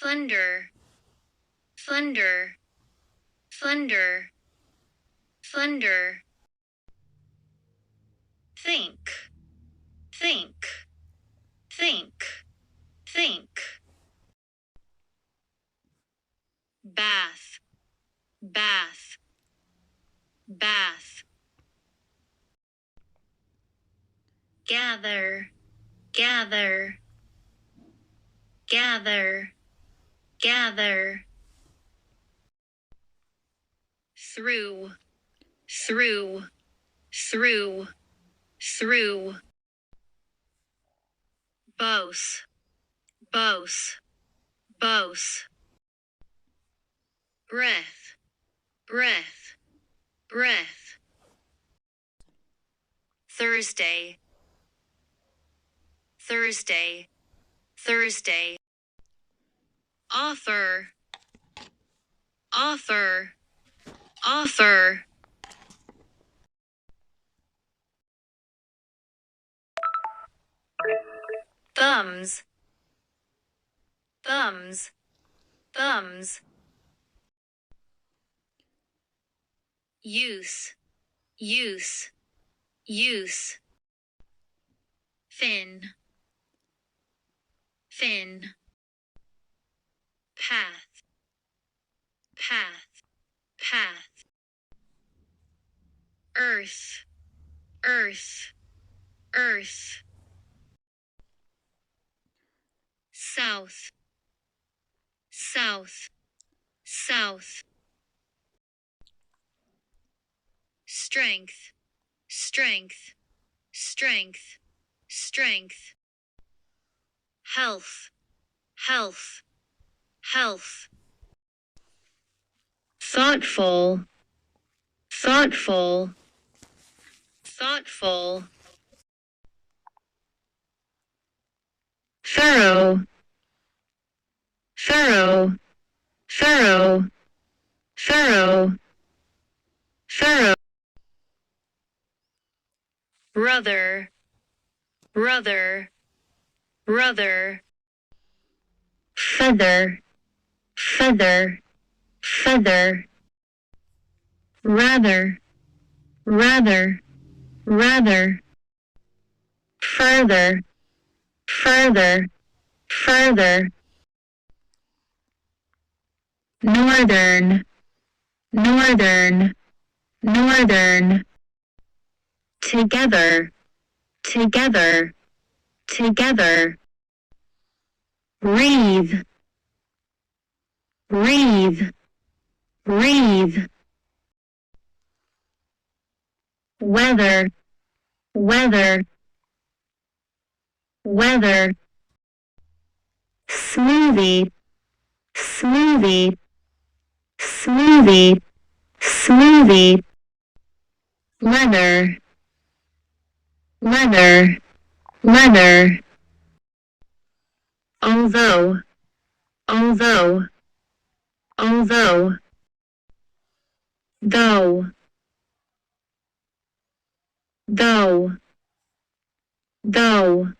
thunder, thunder, thunder, thunder. Think, think, think, think. Bath, bath, bath. Gather, gather, gather, gather. Through, through, through, through. Both, both, both. Breath, breath, breath. Thursday, Thursday, Thursday. Author, author, author. Thumbs, thumbs, thumbs. Use, use, use. Fin, fin. Path, path, path. Earth, earth, earth. South, south, south. Strength, strength, strength, strength. Health, health, health. Thoughtful, thoughtful, thoughtful. Thorough, thorough, thorough, thorough, thorough. Brother, brother, brother. Feather, feather, feather. Rather, rather, rather. Further, further, further. Northern, northern, northern. Together, together, together. Breathe, breathe, breathe. Weather, weather, weather. Smoothie, smoothie, smoothie, smoothie. Leather, leather, leather. Although, although, although. Though, though, though.